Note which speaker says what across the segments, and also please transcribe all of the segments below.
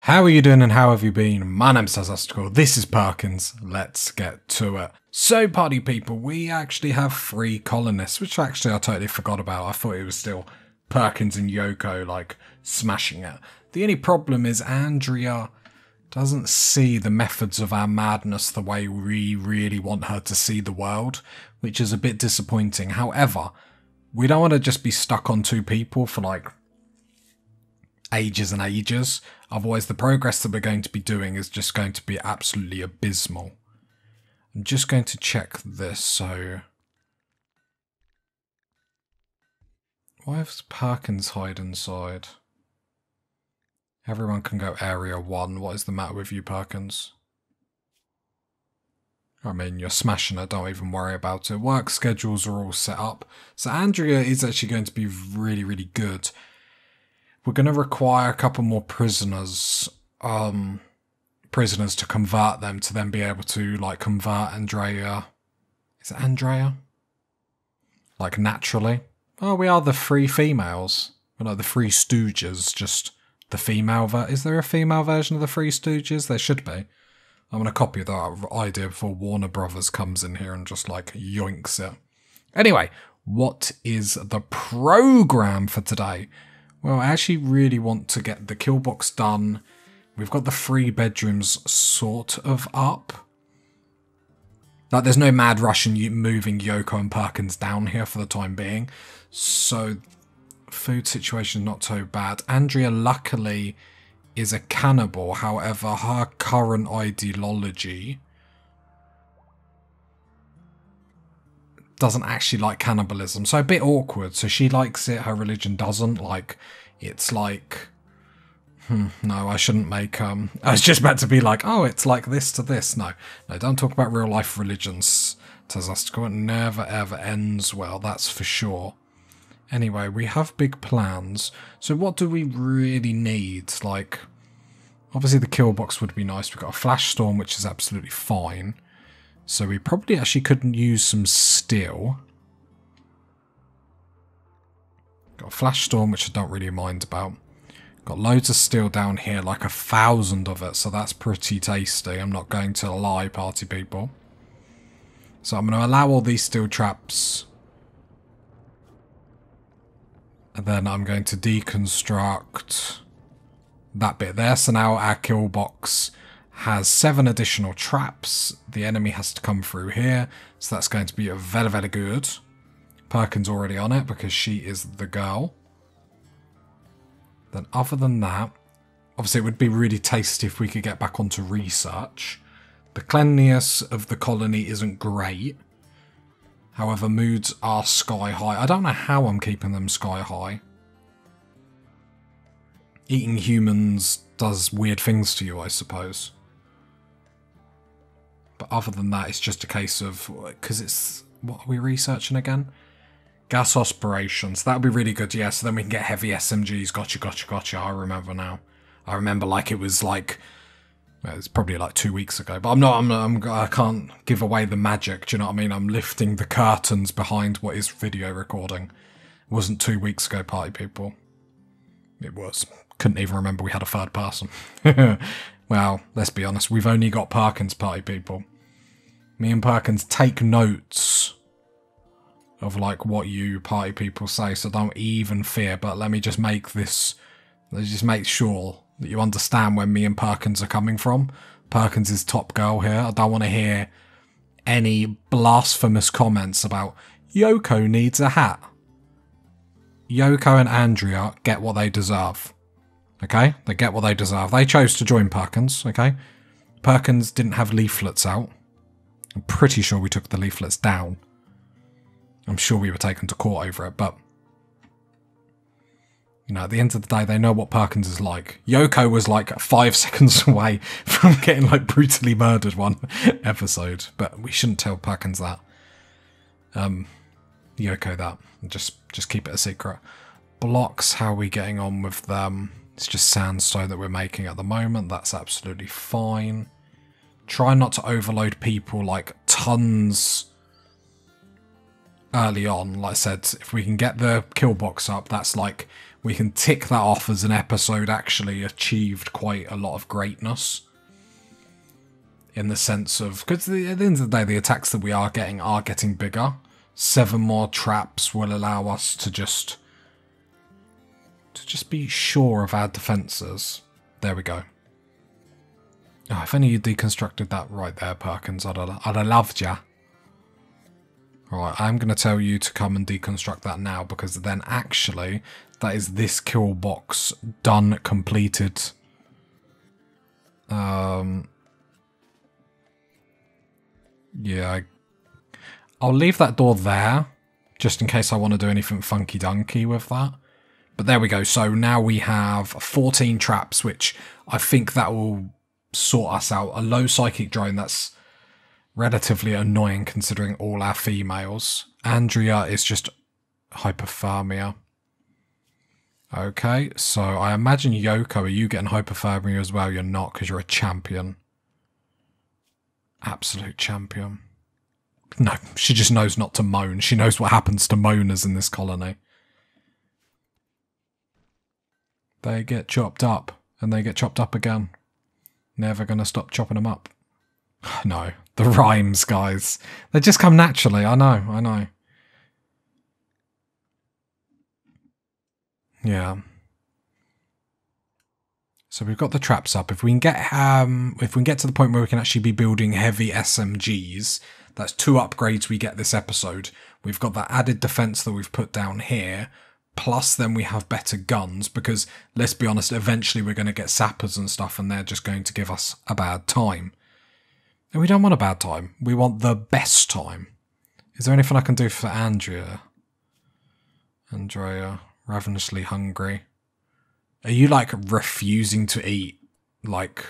Speaker 1: How are you doing and how have you been? My name's Cassandra. This is Perkins. Let's get to it. So, party people, we actually have 3 colonists, which actually I totally forgot about. I thought it was still Perkins and Yoko, like, smashing it. The only problem is Andrea doesn't see the methods of our madness the way we really want her to see the world, which is a bit disappointing. However, we don't want to just be stuck on 2 people for, like, ages and ages. Otherwise, the progress that we're going to be doing is just going to be absolutely abysmal. I'm just going to check this, so... Why does Perkins hide inside? Everyone can go area 1. What is the matter with you, Perkins? I mean, you're smashing it, don't even worry about it. Work schedules are all set up. So Andrea is actually going to be really, really good. We're going to require a couple more prisoners to convert them to then be able to, like, convert Andrea. Is it Andrea? Like, naturally. Oh, we are the 3 females. We're like the 3 Stooges, just the female Is there a female version of the 3 Stooges? There should be. I'm going to copy that idea before Warner Brothers comes in here and just, like, yoinks it. Anyway, what is the program for today? Well, I actually really want to get the kill box done. We've got the 3 bedrooms sort of up. Like, there's no mad rush in moving Yoko and Perkins down here for the time being. So, food situation not so bad. Andrea, luckily, is a cannibal. However, her current ideology doesn't actually like cannibalism, so a bit awkward. So she likes it, her religion doesn't. Like, it's like, no, I shouldn't make, I was just about to be like, oh, it's like this to this. No, don't talk about real life religions, Tazastico. It never ever ends well, that's for sure. Anyway, we have big plans. So what do we really need? Like, obviously the kill box would be nice. We've got a flash storm, which is absolutely fine. So we probably actually couldn't use some steel. Got a flash storm, which I don't really mind about. Got loads of steel down here, like 1,000 of it, so that's pretty tasty. I'm not going to lie, party people. So I'm going to allow all these steel traps. And then I'm going to deconstruct that bit there. So now our kill box has 7 additional traps. The enemy has to come through here, so that's going to be very, very good. Perkins already on it because she is the girl. Then other than that, obviously it would be really tasty if we could get back onto research. The cleanliness of the colony isn't great. However, moods are sky high. I don't know how I'm keeping them sky high. Eating humans does weird things to you, I suppose. But other than that, it's just a case of... Because it's... What are we researching again? Gas aspirations. That would be really good, yeah. So then we can get heavy SMGs. Gotcha. I remember now. I remember like it was like... Well, it's probably like 2 weeks ago. But I can't give away the magic. Do you know what I mean? I'm lifting the curtains behind what is video recording. It wasn't 2 weeks ago, party people. It was. Couldn't even remember we had a 3rd person. Well, let's be honest, we've only got Perkins, party people. Me and Perkins take notes of, like, what you party people say, so don't even fear, but let me just make this... Let's just make sure that you understand where me and Perkins are coming from. Perkins is top girl here. I don't want to hear any blasphemous comments about Yoko needs a hat. Yoko and Andrea get what they deserve. Okay? They get what they deserve. They chose to join Perkins, okay? Perkins didn't have leaflets out. I'm pretty sure we took the leaflets down. I'm sure we were taken to court over it, but... You know, at the end of the day, they know what Perkins is like. Yoko was like 5 seconds away from getting, like, brutally murdered one episode. But we shouldn't tell Perkins that. Yoko that. Just keep it a secret. Blocks, how are we getting on with them? It's just sandstone that we're making at the moment. That's absolutely fine. Try not to overload people, like, tons early on. Like I said, if we can get the kill box up, that's like... we can tick that off as an episode actually achieved quite a lot of greatness. In the sense of, because at the end of the day, the attacks that we are getting bigger. 7 more traps will allow us to just be sure of our defences. There we go. Oh, if only you deconstructed that right there, Perkins, I'd have loved ya. Alright, I'm going to tell you to come and deconstruct that now, because then actually, that is this kill box done, completed. Yeah, I'll leave that door there, just in case I want to do anything funky-dunky with that. But there we go. So now we have 14 traps, which I think that will sort us out. A low psychic drone, that's relatively annoying considering all our females. Andrea is just hypothermia. Okay, so I imagine Yoko, are you getting hypothermia as well? You're not, because you're a champion. Absolute champion. No, she just knows not to moan. She knows what happens to moaners in this colony. They get chopped up, and they get chopped up again. Never gonna stop chopping them up. No, the rhymes, guys. They just come naturally, I know. Yeah. So we've got the traps up. If we can get to the point where we can actually be building heavy SMGs, that's 2 upgrades we get this episode. We've got that added defense that we've put down here, plus then we have better guns, because let's be honest, eventually we're going to get sappers and stuff, and they're just going to give us a bad time. And we don't want a bad time. We want the best time. Is there anything I can do for Andrea? Andrea, ravenously hungry. Are you, like, refusing to eat? Like...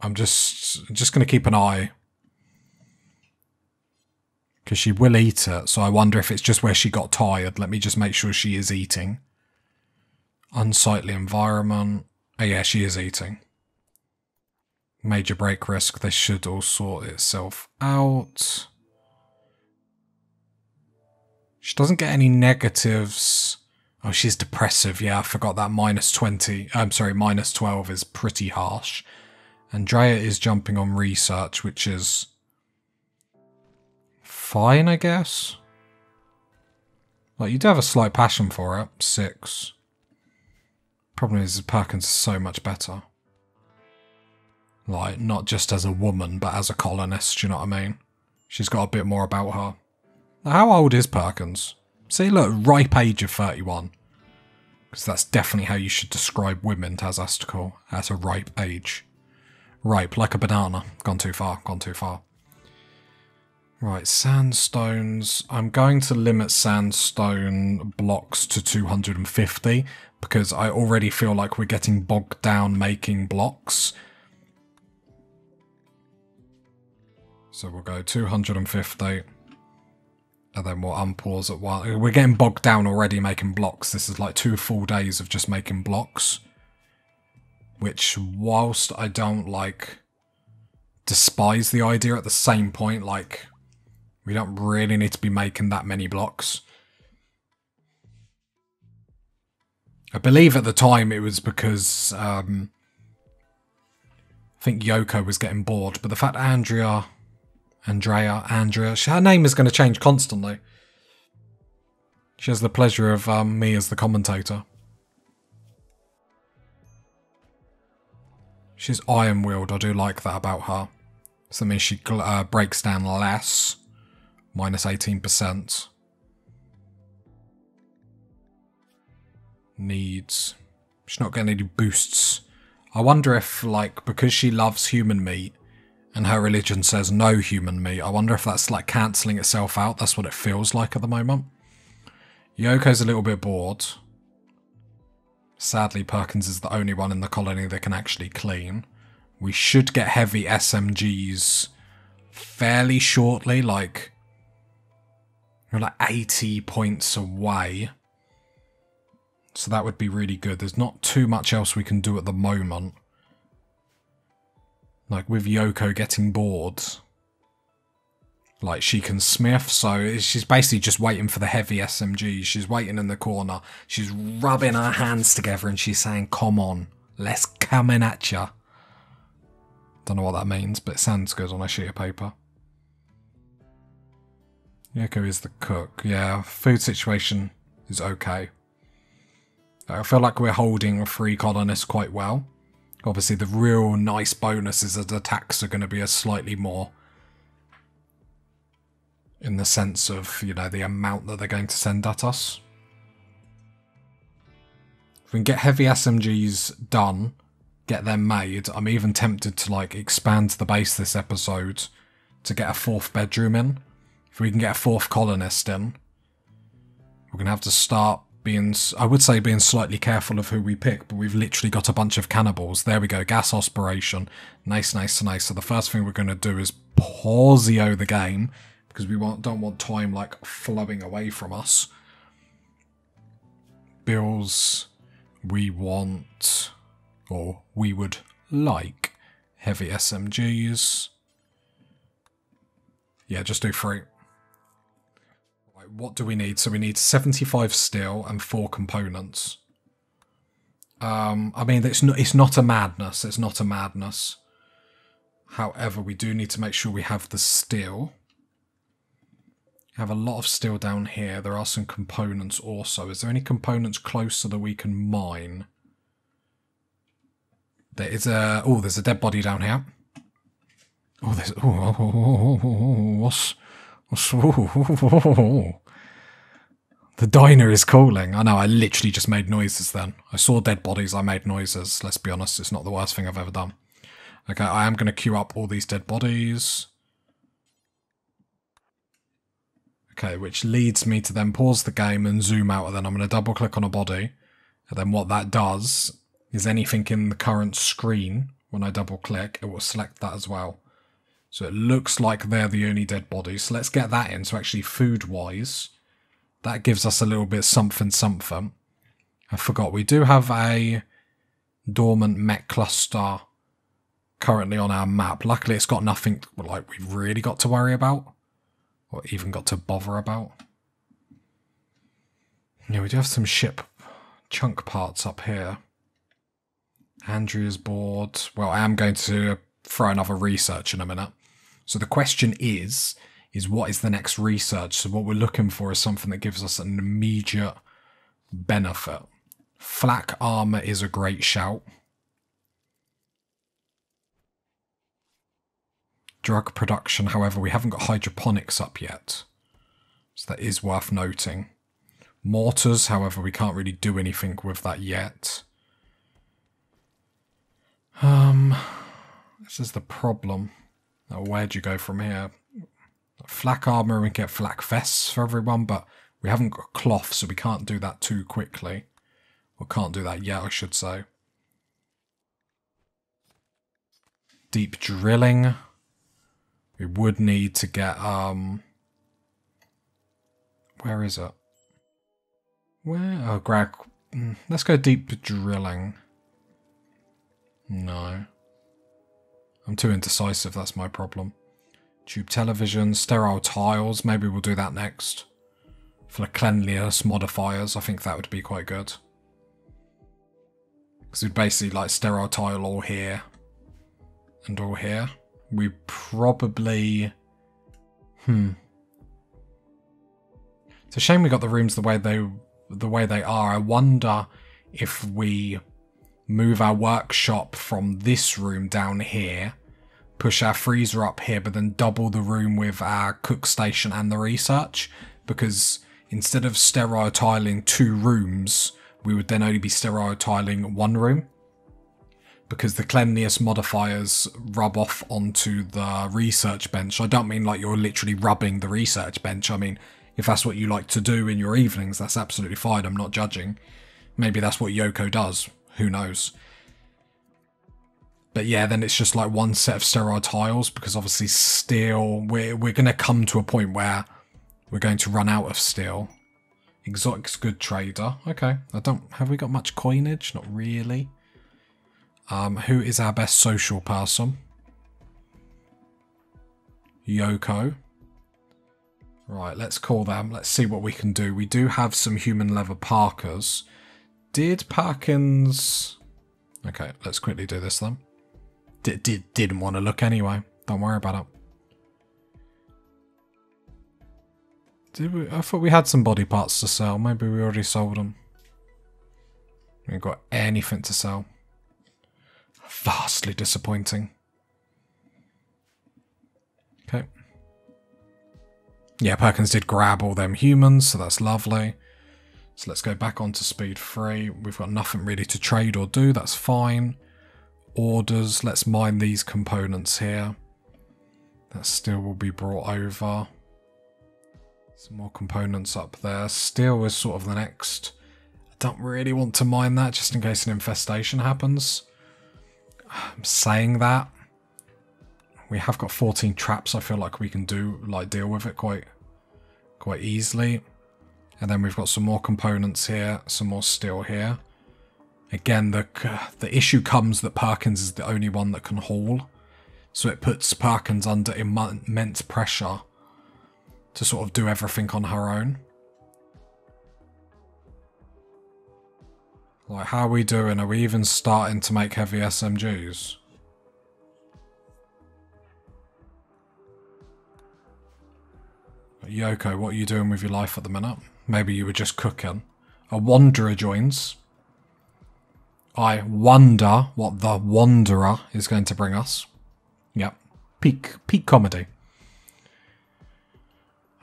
Speaker 1: I'm just going to keep an eye. Because she will eat it, so I wonder if it's just where she got tired. Let me just make sure she is eating. Unsightly environment. Oh yeah, she is eating. Major break risk. This should all sort itself out. She doesn't get any negatives. Oh, she's depressive. Yeah, I forgot that. -20. I'm sorry, -12 is pretty harsh. Andrea is jumping on research, which is fine, I guess. Like, you do have a slight passion for it. 6. Problem is, Perkins is so much better. Like, not just as a woman, but as a colonist, do you know what I mean? She's got a bit more about her. How old is Perkins? See, look, ripe age of 31. Because that's definitely how you should describe women, Tazastical, at a ripe age. Ripe, like a banana. Gone too far, gone too far. Right, sandstones. I'm going to limit sandstone blocks to 250, because I already feel like we're getting bogged down making blocks. So we'll go 250. And then we'll unpause it while... We're getting bogged down already making blocks. This is like 2 full days of just making blocks. Which, whilst I don't, like, despise the idea, at the same point, like, we don't really need to be making that many blocks. I believe at the time it was because, I think Yoko was getting bored. But the fact Andrea... her name is going to change constantly. She has the pleasure of me as the commentator. She's iron-willed, I do like that about her. So that means she breaks down less. -18%. Needs... She's not getting any boosts. I wonder if, like, because she loves human meat, and her religion says no human meat, I wonder if that's, like, cancelling itself out. That's what it feels like at the moment. Yoko's a little bit bored. Sadly, Perkins is the only one in the colony that can actually clean. We should get heavy SMGs fairly shortly, like... We're like 80 points away. So that would be really good. There's not too much else we can do at the moment. Like, with Yoko getting bored, Like, she can smith, so she's basically just waiting for the heavy SMGs. She's waiting in the corner. She's rubbing her hands together and she's saying, come on, let's come in at ya. Don't know what that means, but it sounds good on a sheet of paper. Yoko is the cook. Yeah, food situation is okay. I feel like we're holding 3 colonists quite well. Obviously, the real nice bonuses of the attacks are going to be a slightly more, in the sense of, you know, the amount that they're going to send at us. If we can get heavy SMGs done, get them made, I'm even tempted to, like, expand the base this episode to get a 4th bedroom in. If we can get a 4th colonist in, we're going to have to start being, I would say being slightly careful of who we pick, but we've literally got a bunch of cannibals. There we go, gas aspiration. Nice, nice, nice. So the first thing we're going to do is pauseo the game, because we don't want time, like, flowing away from us. Bills, we want, or we would like, heavy SMGs. Yeah, just do 3. Right, what do we need? So we need 75 steel and 4 components. I mean, it's not a madness. It's not a madness. However, we do need to make sure we have the steel. Have a lot of steel down here. There are some components also. Is there any components closer that we can mine? There is a... Oh, there's a dead body down here. Oh, there's... What's... The diner is calling. I know, I literally just made noises then. I saw dead bodies, I made noises. Let's be honest, it's not the worst thing I've ever done. Okay, I am going to queue up all these dead bodies. Okay, which leads me to then pause the game and zoom out, and then I'm going to double click on a body. And then what that does is anything in the current screen, when I double click, it will select that as well. So it looks like they're the only dead bodies. So let's get that in. So actually food-wise, that gives us a little bit something something. I forgot, we do have a dormant mech cluster currently on our map. Luckily it's got nothing like we've really got to worry about. Or even got to bother about. Yeah, we do have some ship chunk parts up here. Andrea's board. Well, I am going to throw another research in a minute. So the question is what is the next research? So what we're looking for is something that gives us an immediate benefit. Flak armor is a great shout. Drug production, however, we haven't got hydroponics up yet. So that is worth noting. Mortars, however, we can't really do anything with that yet. This is the problem. Now, where do you go from here? Flak armor, we can get flak vests for everyone, but we haven't got cloth, so we can't do that too quickly. Or can't do that yet, I should say. Deep drilling. We would need to get, where is it? Where? Oh, Greg. Let's go deep drilling. No. I'm too indecisive, that's my problem. Tube television, sterile tiles, maybe we'll do that next. For the cleanliness modifiers, I think that would be quite good. Because we'd basically like sterile tile all here. And all here. We probably... It's a shame we got the rooms the way they are. I wonder if we move our workshop from this room down here, push our freezer up here, but then double the room with our cook station and the research. Because instead of sterile tiling 2 rooms, we would then only be sterile tiling 1 room. Because the cleanliness modifiers rub off onto the research bench. I don't mean like you're literally rubbing the research bench. I mean, if that's what you like to do in your evenings, that's absolutely fine. I'm not judging. Maybe that's what Yoko does. Who knows? But yeah, then it's just like 1 set of sterile tiles, because obviously steel, we're going to come to a point where we're going to run out of steel. Exotic's good trader. Okay, have we got much coinage? Not really. Who is our best social person? Yoko. Right, let's call them. Let's see what we can do. We do have some human leather parkas. Did Perkins... Okay, let's quickly do this then. Didn't want to look anyway. Don't worry about it. I thought we had some body parts to sell. Maybe we already sold them. We ain't got anything to sell. Vastly disappointing. Okay. Yeah, Perkins did grab all them humans, so that's lovely. So let's go back onto speed 3. We've got nothing really to trade or do. That's fine. Orders. Let's mine these components here. That still will be brought over. Some more components up there. Steel is sort of the next. I don't really want to mine that just in case an infestation happens. I'm saying that. We have got 14 traps. I feel like we can deal with it quite easily. And then we've got some more components here, some more steel here. Again, the issue comes that Perkins is the only one that can haul. So it puts Perkins under immense pressure to sort of do everything on her own. Like, how are we doing? Are we even starting to make heavy SMGs? Yoko, what are you doing with your life at the minute? Maybe you were just cooking. A wanderer joins. I wonder what the wanderer is going to bring us. Yep. Peak comedy.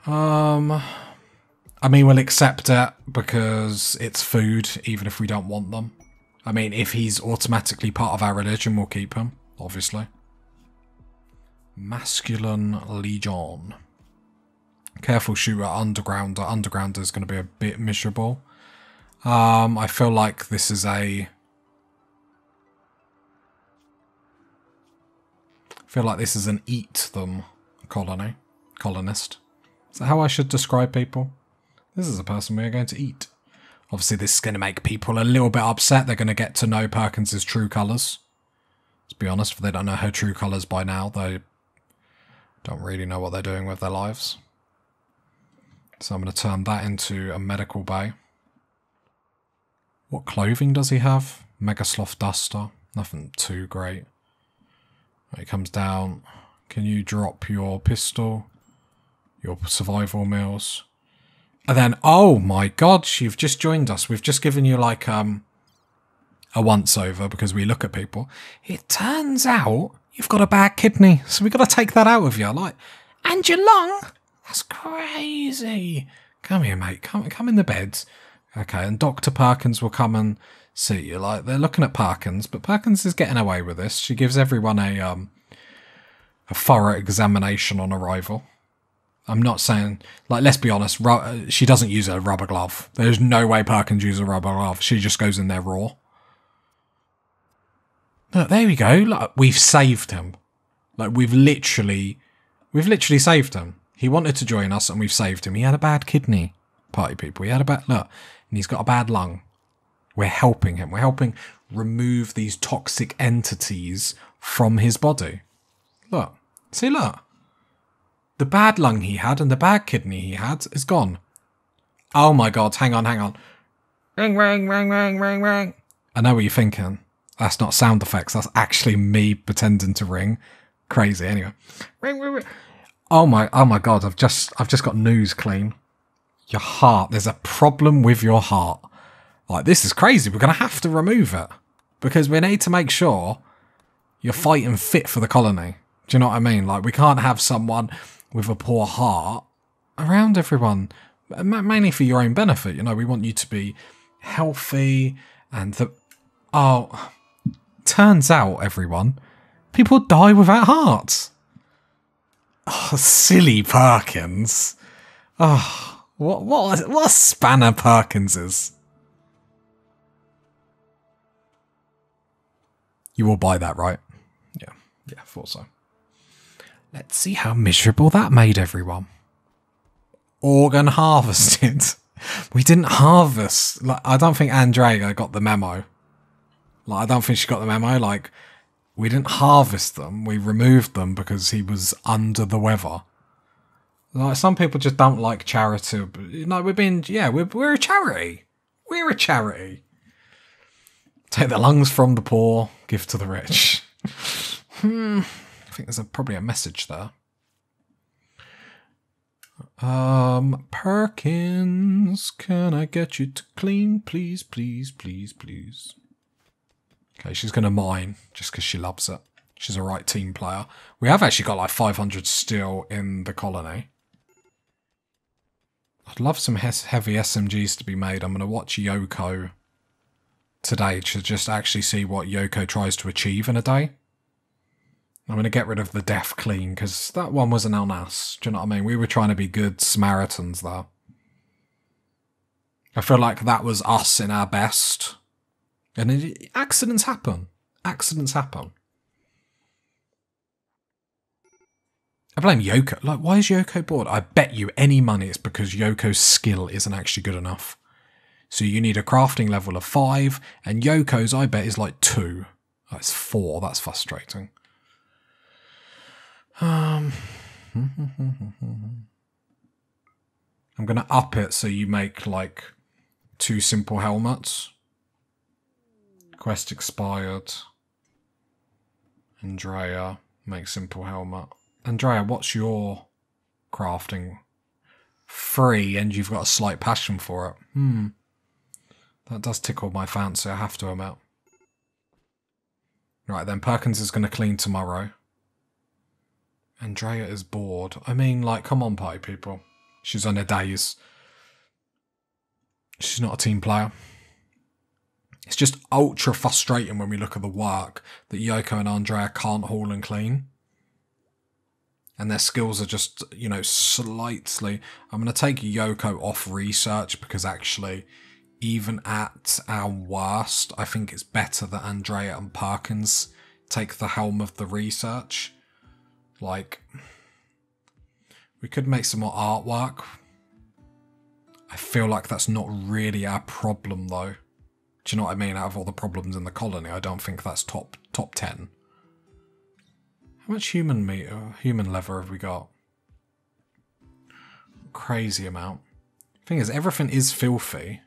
Speaker 1: I mean, we'll accept it because it's food, even if we don't want them. I mean, if he's automatically part of our religion, we'll keep him, obviously. Masculine Legion. Careful shooter, undergrounder. Undergrounder is going to be a bit miserable. I feel like this is a... an eat them colonist. Is that how I should describe people? This is a person we are going to eat. Obviously, this is going to make people a little bit upset. They're going to get to know Perkins' true colours. Let's be honest, if they don't know her true colours by now, they don't really know what they're doing with their lives. So I'm going to turn that into a medical bay. What clothing does he have? Mega Sloth Duster. Nothing too great. It comes down. Can you drop your pistol? Your survival meals? And then, oh my god, you've just joined us. We've just given you like a once over because we look at people. It turns out you've got a bad kidney, so we've got to take that out of you. Like, and your lung? That's crazy. Come here, mate. Come in the bed. Okay, and Dr. Perkins will come and see you. Like, they're looking at Perkins, but Perkins is getting away with this. She gives everyone a thorough examination on arrival. I'm not saying, like, let's be honest, she doesn't use a rubber glove. There's no way Perkins uses a rubber glove. She just goes in there raw. Look, there we go. Look, we've saved him. Like, we've literally saved him. He wanted to join us and we've saved him. He had a bad kidney, party people. He had a bad, look, and he's got a bad lung. We're helping him. We're helping remove these toxic entities from his body. Look. See, look. The bad lung he had and the bad kidney he had is gone. Oh my god, hang on. Ring, ring, ring, ring, ring, ring. I know what you're thinking. That's not sound effects. That's actually me pretending to ring. Crazy. Anyway. Ring, ring, ring. Oh my god, I've just got news, Clean. Your heart. There's a problem with your heart. Like, this is crazy. We're going to have to remove it. Because we need to make sure you're fighting fit for the colony. Do you know what I mean? Like, we can't have someone with a poor heart around everyone. Mainly for your own benefit. You know, we want you to be healthy and oh, turns out, everyone, people die without hearts. Oh, silly Perkins. Oh, what a spanner Perkins is. You will buy that, right? Yeah, I thought so. Let's see how miserable that made everyone. Organ harvested. We didn't harvest. Like, I don't think Andrea got the memo. Like, I don't think she got the memo. Like, we didn't harvest them. We removed them because he was under the weather. Like, some people just don't like charity. No, we're a charity. We're a charity. Take the lungs from the poor, give to the rich. I think there's probably a message there. Perkins, can I get you to clean, please, please, please, please? Okay, she's going to mine just because she loves it. She's a right team player. We have actually got like 500 steel in the colony. I'd love some heavy SMGs to be made. I'm going to watch Yoko today to just actually see what Yoko tries to achieve in a day. I'm going to get rid of the death clean because that one was an illness. Do you know what I mean? We were trying to be good Samaritans there. I feel like that was us in our best. And accidents happen. Accidents happen. I blame Yoko. Like, why is Yoko bored? I bet you any money it's because Yoko's skill isn't actually good enough. So you need a crafting level of 5, and Yoko's, I bet, is like 2. That's 4. That's frustrating. I'm going to up it so you make, like, 2 simple helmets. Quest expired. Andrea, make simple helmet. Andrea, what's your crafting? 3, and you've got a slight passion for it. That does tickle my fancy, I have to admit. Right, then Perkins is going to clean tomorrow. Andrea is bored. I mean, like, come on, party people. She's on her days. She's not a team player. It's just ultra frustrating when we look at the work that Yoko and Andrea can't haul and clean. And their skills are just, you know, slightly... I'm going to take Yoko off research because actually, even at our worst, I think it's better that Andrea and Perkins take the helm of the research. Like, we could make some more artwork. I feel like that's not really our problem, though. Do you know what I mean? Out of all the problems in the colony, I don't think that's top 10. How much human meat or human leather have we got? Crazy amount. Thing is, everything is filthy.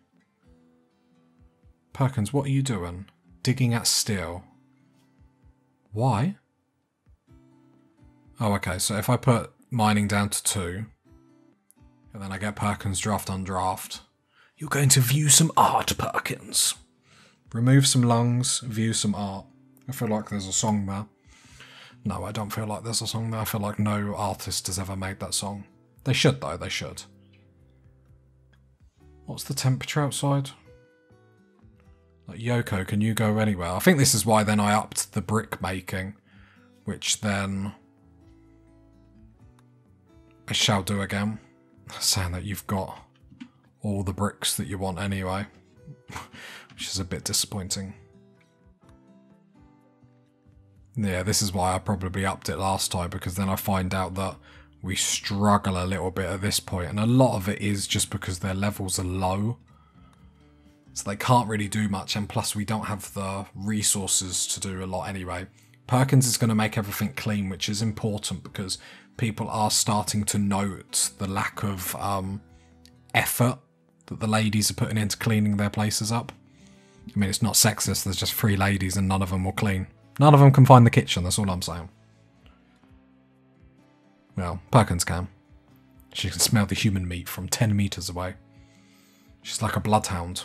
Speaker 1: Perkins, what are you doing? Digging at steel. Why? Oh, okay, so if I put mining down to 2, and then I get Perkins draft on draft, you're going to view some art, Perkins. Remove some lungs, view some art. I feel like there's a song there. No, I don't feel like there's a song there. I feel like no artist has ever made that song. They should, though. They should. What's the temperature outside? Like, Yoko, can you go anywhere? I think this is why then I upped the brick making, which then I shall do again. Saying that you've got all the bricks that you want anyway, which is a bit disappointing. Yeah, this is why I probably upped it last time, because then I find out that we struggle a little bit at this point, and a lot of it is just because their levels are low. So they can't really do much, and plus we don't have the resources to do a lot anyway. Perkins is going to make everything clean, which is important because people are starting to note the lack of effort that the ladies are putting into cleaning their places up. I mean, it's not sexist, there's just 3 ladies and none of them will clean. None of them can find the kitchen, that's all I'm saying. Well, Perkins can. She can smell the human meat from 10 meters away. She's like a bloodhound.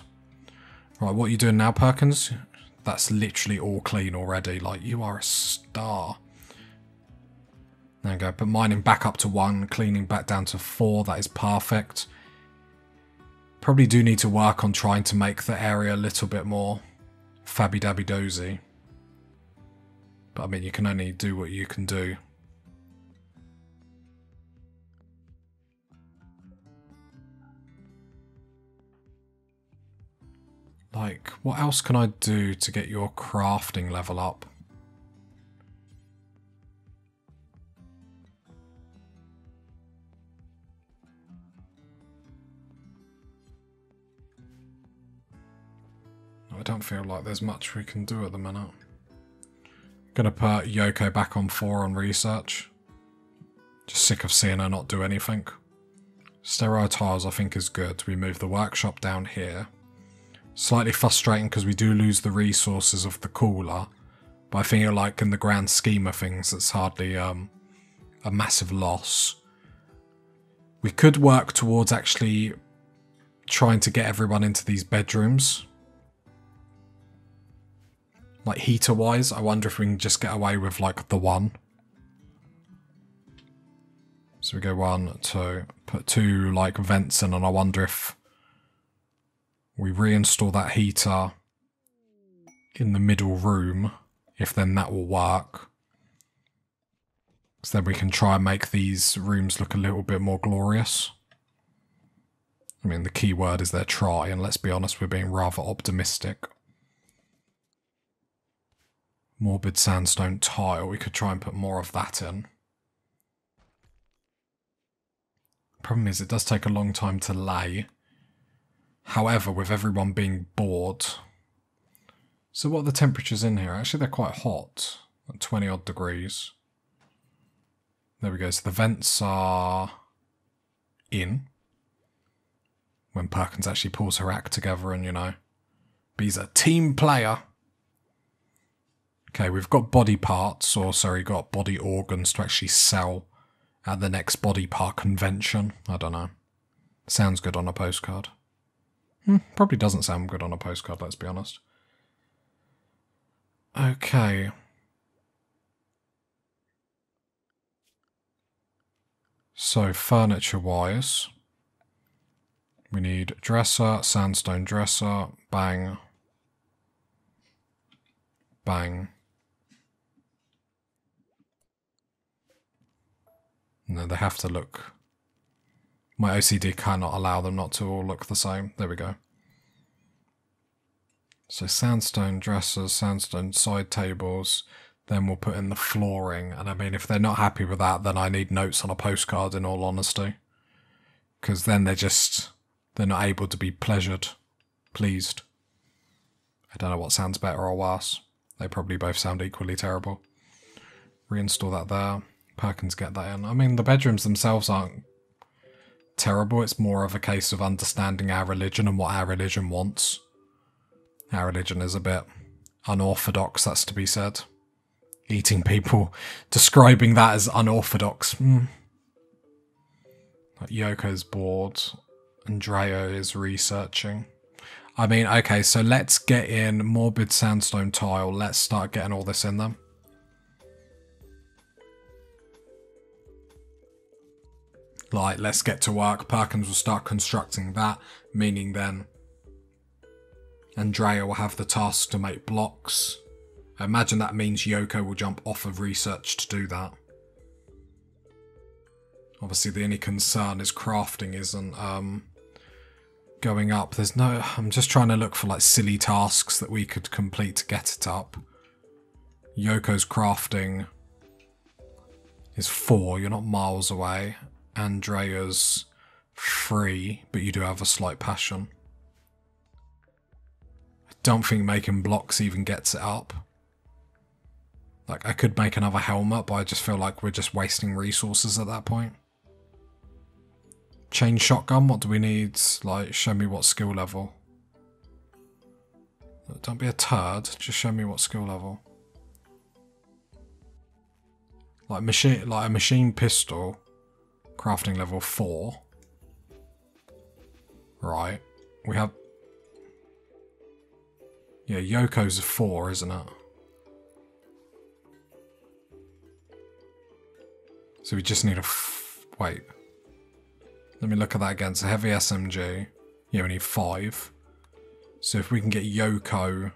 Speaker 1: Right, what are you doing now, Perkins? That's literally all clean already. Like, you are a star. There we go. But mining back up to 1, cleaning back down to 4. That is perfect. Probably do need to work on trying to make the area a little bit more fabby-dabby-dozy. But I mean, you can only do what you can do. Like, what else can I do to get your crafting level up? I don't feel like there's much we can do at the minute. Gonna put Yoko back on 4 on research. Just sick of seeing her not do anything. Sterile tiles I think is good. We move the workshop down here. Slightly frustrating because we do lose the resources of the cooler. But I feel like in the grand scheme of things it's hardly a massive loss. We could work towards actually trying to get everyone into these bedrooms. Like heater wise, I wonder if we can just get away with like the one. So we go 1, 2, put 2 like vents in, and I wonder if we reinstall that heater in the middle room, if then that will work. So then we can try and make these rooms look a little bit more glorious. I mean, the key word is they're try, and let's be honest, we're being rather optimistic. Morbid sandstone tile, we could try and put more of that in. Problem is, it does take a long time to lay. However, with everyone being bored... So what are the temperatures in here? Actually, they're quite hot. At 20 odd degrees. There we go. So the vents are in. When Perkins actually pulls her act together and, you know, he's a team player. Okay, we've got body parts, or sorry, got body organs to actually sell at the next body part convention. I don't know. Sounds good on a postcard. Probably doesn't sound good on a postcard, let's be honest. Okay. So, furniture-wise, we need dresser, sandstone dresser, bang, bang. No, they have to look... My OCD cannot allow them not to all look the same. There we go. So sandstone dressers, sandstone side tables, then we'll put in the flooring. And I mean, if they're not happy with that, then I need notes on a postcard, in all honesty. Because then they're not able to be pleased. I don't know what sounds better or worse. They probably both sound equally terrible. Reinstall that there. Perkins, get that in. I mean, the bedrooms themselves aren't terrible. It's more of a case of understanding our religion and what our religion wants. Our religion is a bit unorthodox, that's to be said. Eating people, describing that as unorthodox. Like Yoko's bored. Andrea is researching. I mean, okay, so let's get in morbid sandstone tile. Let's start getting all this in them. Like, let's get to work. Perkins will start constructing that, meaning then Andrea will have the task to make blocks. I imagine that means Yoko will jump off of research to do that. Obviously, the only concern is crafting isn't going up. There's no... I'm just trying to look for like silly tasks that we could complete to get it up. Yoko's crafting is 4. You're not miles away. Andrea's 3, but you do have a slight passion. I don't think making blocks even gets it up. Like, I could make another helmet, but I just feel like we're just wasting resources at that point. Chain shotgun, what do we need? Like, show me what skill level. Don't be a turd, just show me what skill level. Like a machine pistol, crafting level 4. Right, we have... Yeah, Yoko's a 4, isn't it? So we just need a... Wait. Let me look at that again. So heavy SMG. Yeah, we need 5. So if we can get Yoko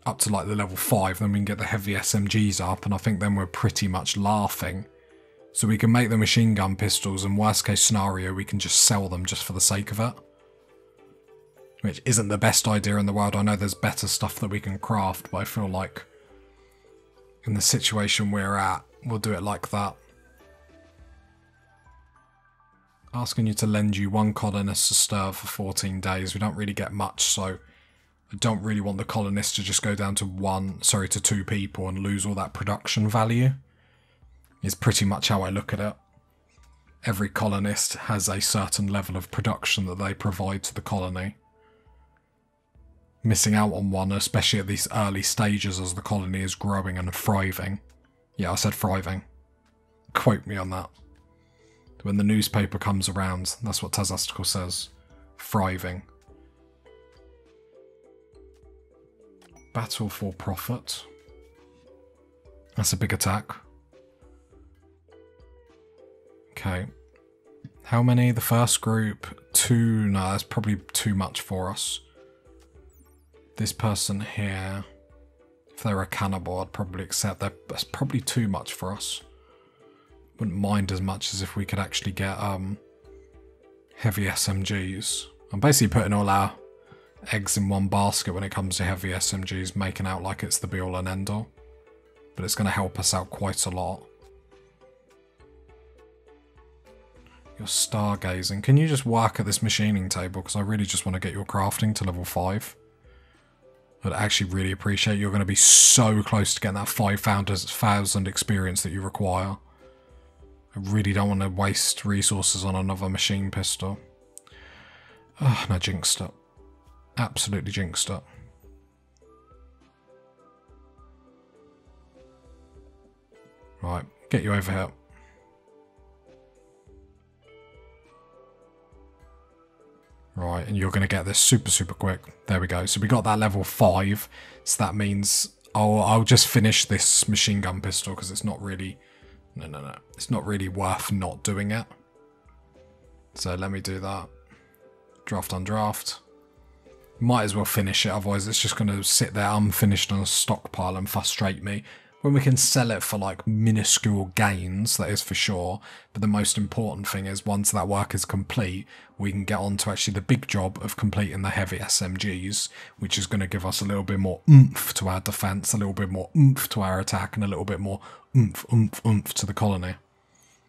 Speaker 1: up to like the level 5, then we can get the heavy SMGs up, and I think then we're pretty much laughing. So we can make the machine gun pistols, and worst case scenario, we can just sell them just for the sake of it. Which isn't the best idea in the world. I know there's better stuff that we can craft, but I feel like in the situation we're at, we'll do it like that. Asking you to lend you 1 colonist to stir for 14 days. We don't really get much, so I don't really want the colonists to just go down to 2 people and lose all that production value. is pretty much how I look at it. Every colonist has a certain level of production that they provide to the colony. Missing out on one, especially at these early stages as the colony is growing and thriving. Yeah, I said thriving. Quote me on that. When the newspaper comes around, that's what Tazastical says. Thriving. Battle for profit. That's a big attack. Okay. How many? The first group? 2. No, that's probably too much for us. This person here, if they're a cannibal, I'd probably accept that. That's probably too much for us. Wouldn't mind as much as if we could actually get heavy SMGs. I'm basically putting all our eggs in one basket when it comes to heavy SMGs, making out like it's the be-all and end-all. But it's going to help us out quite a lot. You're stargazing. Can you just work at this machining table? Because I really just want to get your crafting to level 5. I'd actually really appreciate you're going to be so close to getting that 5,000 experience that you require. I really don't want to waste resources on another machine pistol. Oh, no, jinxed it. Absolutely jinxed it. Right, get you over here. Right, and you're going to get this super quick. There we go. So we got that level 5. So that means I'll just finish this machine gun pistol because it's not really... No. It's not really worth not doing it. So let me do that. Draft on draft. Might as well finish it, otherwise it's just going to sit there unfinished on a stockpile and frustrate me. When we can sell it for like minuscule gains, that is for sure. But the most important thing is once that work is complete, we can get on to actually the big job of completing the heavy SMGs, which is going to give us a little bit more oomph to our defense, a little bit more oomph to our attack, and a little bit more oomph to the colony.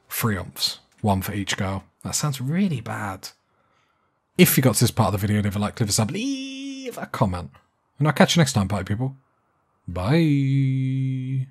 Speaker 1: 3 oomphs. 1 for each girl. That sounds really bad. If you got to this part of the video, leave a like, leave a sub, leave a comment. And I'll catch you next time, party people. Bye.